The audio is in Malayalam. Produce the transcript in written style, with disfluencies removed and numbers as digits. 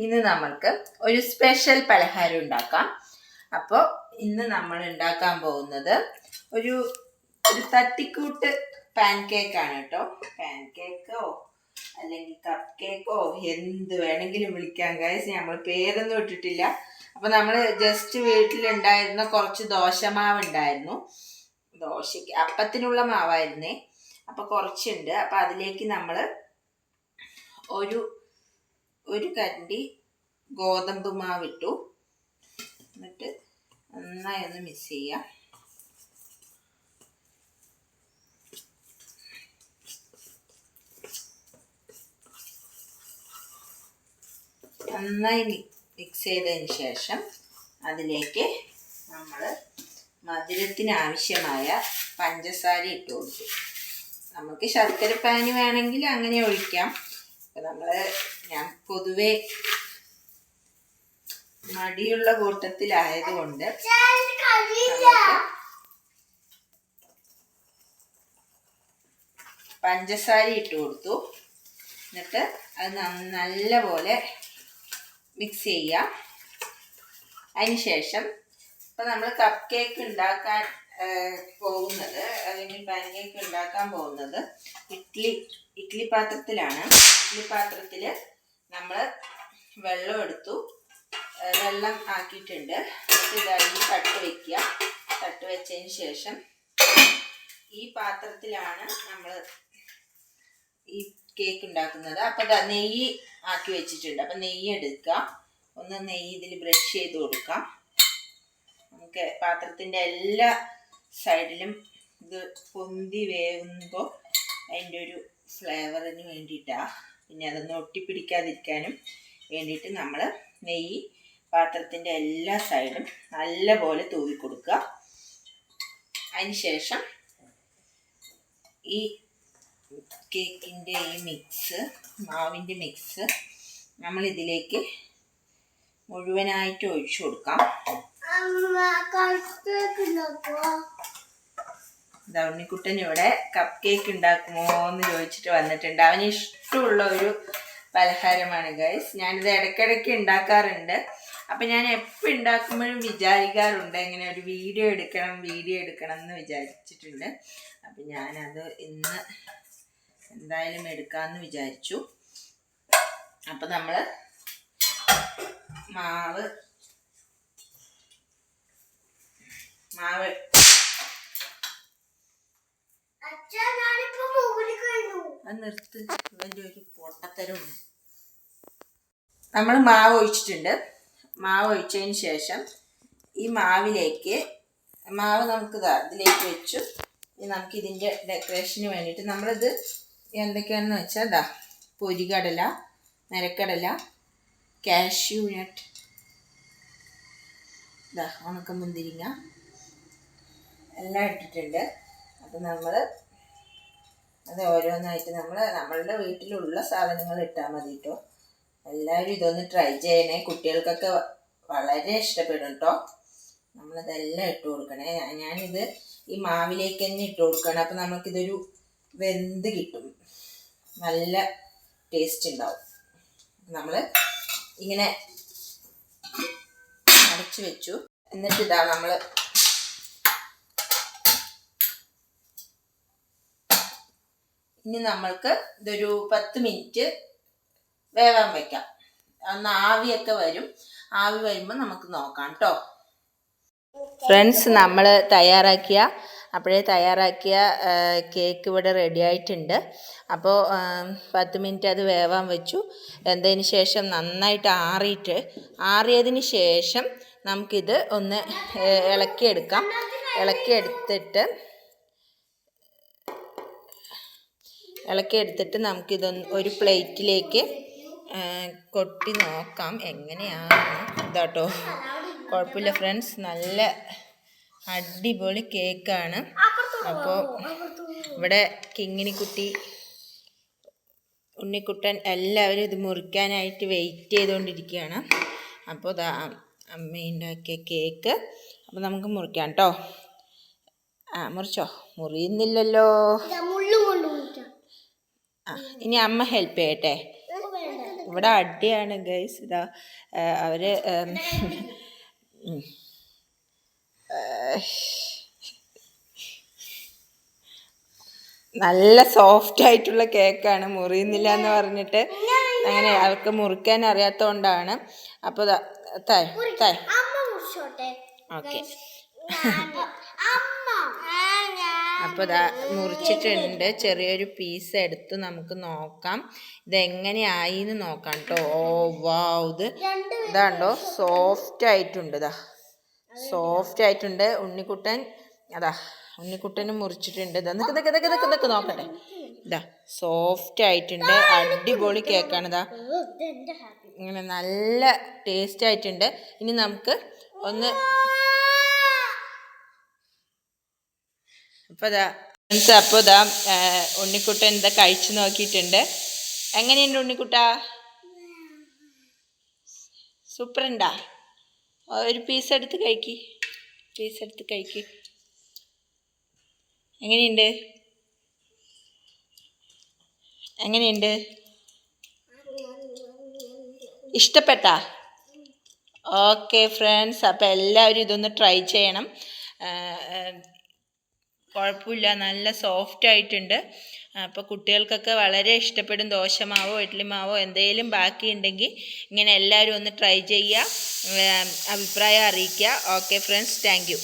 ഇന്ന് നമ്മൾക്ക് ഒരു സ്പെഷ്യൽ പലഹാരം ഉണ്ടാക്കാം. അപ്പോൾ ഇന്ന് നമ്മൾ ഉണ്ടാക്കാൻ പോകുന്നത് ഒരു തട്ടിക്കൂട്ട് പാൻ കേക്കാണ് കേട്ടോ. പാൻ കേക്കോ അല്ലെങ്കിൽ കപ്പ് കേക്കോ എന്ത് വേണമെങ്കിലും വിളിക്കാം ഗൈസ്. നമ്മൾ പേരൊന്നും ഇട്ടിട്ടില്ല. അപ്പോൾ നമ്മൾ ജസ്റ്റ് വീട്ടിലുണ്ടായിരുന്ന കുറച്ച് ദോശമാവ് ഉണ്ടായിരുന്നു. ദോശയ്ക്ക് അപ്പത്തിനുള്ള മാവായിരുന്നേ. അപ്പോൾ കുറച്ചുണ്ട്. അപ്പോൾ അതിലേക്ക് നമ്മൾ ഒരു കരണ്ടി ഗോതമ്പ് മാവിട്ടു. എന്നിട്ട് നന്നായി ഒന്ന് മിക്സ് ചെയ്യാം. നന്നായി മിക്സ് ചെയ്തതിന് ശേഷം അതിലേക്ക് നമ്മൾ മധുരത്തിന് ആവശ്യമായ പഞ്ചസാര ഇട്ട് കൊടുത്തു. നമുക്ക് ശർക്കര പാനി വേണമെങ്കിൽ അങ്ങനെ ഒഴിക്കാം. ഞാൻ പൊതുവെ മടിയുള്ള കൂട്ടത്തിലായതുകൊണ്ട് പഞ്ചസാര ഇട്ട് കൊടുത്തു. എന്നിട്ട് അത് നല്ലപോലെ മിക്സ് ചെയ്യാം. അതിന് ശേഷം ഇപ്പം നമ്മൾ കപ്പ് കേക്ക് ഉണ്ടാക്കാൻ പോകുന്നത് അല്ലെങ്കിൽ പാൻ കേക്ക് ഉണ്ടാക്കാൻ പോകുന്നത് ഇഡ്ഡലി പാത്രത്തിലാണ്. ഇഡ്ഡലി പാത്രത്തിൽ നമ്മൾ വെള്ളം എടുത്തു. വെള്ളം ആക്കിയിട്ടുണ്ട്. ഇതായി തട്ട് വയ്ക്കുക. തട്ട് വെച്ചതിന് ശേഷം ഈ പാത്രത്തിലാണ് നമ്മൾ ഈ കേക്ക് ഉണ്ടാക്കുന്നത്. അപ്പം നെയ്യ് ആക്കി വെച്ചിട്ടുണ്ട്. അപ്പം നെയ്യ് എടുക്കുക. ഒന്ന് നെയ്യ് ഇതിൽ ബ്രഷ് ചെയ്ത് കൊടുക്കാം. നമുക്ക് പാത്രത്തിൻ്റെ എല്ലാ സൈഡിലും ഇത് പൊന്തി വേവുമ്പോൾ അതിൻ്റെ ഒരു ഫ്ലേവറിന് വേണ്ടിയിട്ടാണ്. പിന്നെ അതൊന്ന് ഒട്ടിപ്പിടിക്കാതിരിക്കാനും വേണ്ടിയിട്ട് നമ്മൾ നെയ്യ് പാത്രത്തിൻ്റെ എല്ലാ സൈഡും നല്ലപോലെ തൂവി കൊടുക്കുക. അതിന് ശേഷം ഈ കേക്കിൻ്റെ ഈ മാവിൻ്റെ മിക്സ് നമ്മളിതിലേക്ക് മുഴുവനായിട്ട് ഒഴിച്ചു കൊടുക്കാം. ഉണ്ണിക്കുട്ടൻ ഇവിടെ കപ്പ് കേക്ക് ഉണ്ടാക്കുമോ എന്ന് ചോദിച്ചിട്ട് വന്നിട്ടുണ്ട്. അവന് ഇഷ്ടമുള്ള ഒരു പലഹാരമാണ് ഗൈസ്. ഞാനിത് ഇടയ്ക്കിടയ്ക്ക് ഉണ്ടാക്കാറുണ്ട്. അപ്പം ഞാൻ എപ്പോൾ ഉണ്ടാക്കുമ്പോഴും വിചാരിക്കാറുണ്ട് ഇങ്ങനെ ഒരു വീഡിയോ എടുക്കണം എന്ന് വിചാരിച്ചിട്ടുണ്ട്. അപ്പം ഞാനത് ഇന്ന് എന്തായാലും എടുക്കാമെന്ന് വിചാരിച്ചു. അപ്പം നമ്മൾ മാവ് നിർത്ത്. ഇവൻ്റെ ഒരു പൊട്ടത്തരം. നമ്മൾ മാവ് ഒഴിച്ചിട്ടുണ്ട്. മാവ് ഒഴിച്ചതിന് ശേഷം ഈ മാവിലേക്ക് നമുക്ക് ഇതിലേക്ക് വെച്ചു. നമുക്ക് ഇതിൻ്റെ ഡെക്കറേഷന് വേണ്ടിയിട്ട് നമ്മളിത് എന്തൊക്കെയാണെന്ന് വെച്ചാൽ പൊരികടല, നിലക്കടല, കാഷ്യൂ നട്ട്, ഉണക്കമുന്തിരിങ്ങ എല്ലാം ഇട്ടിട്ടുണ്ട്. അപ്പം നമ്മൾ അത് ഓരോന്നായിട്ട് നമ്മളുടെ വീട്ടിലുള്ള സാധനങ്ങൾ ഇട്ടാൽ മതി കേട്ടോ. എല്ലാവരും ഇതൊന്ന് ട്രൈ ചെയ്യണേ. കുട്ടികൾക്കൊക്കെ വളരെ ഇഷ്ടപ്പെടും കേട്ടോ. നമ്മളതെല്ലാം ഇട്ട് കൊടുക്കണേ. ഞാനിത് ഈ മാവിലേക്ക് തന്നെ ഇട്ട് കൊടുക്കണം. അപ്പം നമുക്കിതൊരു വെന്ത് കിട്ടും. നല്ല ടേസ്റ്റ് ഉണ്ടാവും. നമ്മൾ ഇങ്ങനെ അടച്ചു വെച്ചു. എന്നിട്ട് നമ്മൾ ഇനി നമ്മൾക്ക് ഇതൊരു 10 മിനിറ്റ് വേവാൻ വയ്ക്കാം. ഒന്ന് ആവിയൊക്കെ വരും. ആവി വരുമ്പോൾ നമുക്ക് നോക്കാം കേട്ടോ. ഫ്രണ്ട്സ്, നമ്മൾ തയ്യാറാക്കിയ കേക്ക് ഇവിടെ റെഡി ആയിട്ടുണ്ട്. അപ്പോൾ 10 മിനിറ്റ് അത് വേവാൻ വെച്ചു. വെന്തതിന് ശേഷം നന്നായിട്ട് ആറിയതിന് ശേഷം നമുക്കിത് ഒന്ന് ഇളക്കിയെടുത്തിട്ട് നമുക്കിതൊന്ന് ഒരു പ്ലേറ്റിലേക്ക് കൊട്ടി നോക്കാം എങ്ങനെയാണെന്ന്. ഇതാട്ടോ, കുഴപ്പമില്ല ഫ്രണ്ട്സ്, നല്ല അടിപൊളി കേക്കാണ്. അപ്പോൾ ഇവിടെ കിങ്ങിണിക്കുട്ടി, ഉണ്ണിക്കുട്ടൻ എല്ലാവരും ഇത് മുറിക്കാനായിട്ട് വെയിറ്റ് ചെയ്തുകൊണ്ടിരിക്കുകയാണ്. അപ്പോൾ അമ്മ ഉണ്ടാക്കിയ കേക്ക്. അപ്പോൾ നമുക്ക് മുറിക്കാം കേട്ടോ. മുറിച്ചോ? മുറിയുന്നില്ലല്ലോ. ഇനി അമ്മ ഹെൽപ്പ് ചെയ്യട്ടെ. ഇവിടെ അടിയാണ് ഗൈസ്. ഇതാ അവര് നല്ല സോഫ്റ്റ് ആയിട്ടുള്ള കേക്കാണ്, മുറിയുന്നില്ല എന്ന് പറഞ്ഞിട്ട് അങ്ങനെ അവർക്ക് മുറിക്കാൻ അറിയാത്തതുകൊണ്ടാണ്. അപ്പോൾ ഓക്കെ അപ്പോൾ ഇതാ മുറിച്ചിട്ടുണ്ട്. ചെറിയൊരു പീസ് എടുത്ത് നമുക്ക് നോക്കാം ഇതെങ്ങനെയായി എന്ന് നോക്കാം കേട്ടോ. ഓ വാവ്, ഇതാണ്ടോ സോഫ്റ്റ് ആയിട്ടുണ്ട്. സോഫ്റ്റ് ആയിട്ടുണ്ട്. ഉണ്ണിക്കുട്ടനും മുറിച്ചിട്ടുണ്ട്. ഇതൊക്കെ നോക്കട്ടെ. ഇതാ സോഫ്റ്റ് ആയിട്ടുണ്ട്. അടിപൊളി കേക്കാണ്. ഇങ്ങനെ നല്ല ടേസ്റ്റ് ആയിട്ടുണ്ട്. ഇനി നമുക്ക് ഒന്ന് അപ്പോൾ ഉണ്ണിക്കുട്ടൻ ഇതാ കഴിച്ചു നോക്കിയിട്ടുണ്ട്. എങ്ങനെയുണ്ട് ഉണ്ണിക്കുട്ടാ? സൂപ്പർ ഉണ്ടാ? ഒരു പീസ് എടുത്ത് കഴിക്ക്. എങ്ങനെയുണ്ട്? ഇഷ്ടപ്പെട്ടാ? ഓക്കെ ഫ്രണ്ട്സ്, അപ്പോൾ എല്ലാവരും ഇതൊന്ന് ട്രൈ ചെയ്യണം. കുഴപ്പമില്ല, നല്ല സോഫ്റ്റ് ആയിട്ടുണ്ട്. അപ്പോൾ കുട്ടികൾക്കൊക്കെ വളരെ ഇഷ്ടപ്പെടും. ദോശമാവോ ഇഡ്ഡലിമാവോ എന്തെങ്കിലും ബാക്കിയുണ്ടെങ്കിൽ ഇങ്ങനെ എല്ലാവരും ഒന്ന് ട്രൈ ചെയ്യുക, അഭിപ്രായം അറിയിക്കുക. Okay friends, thank you.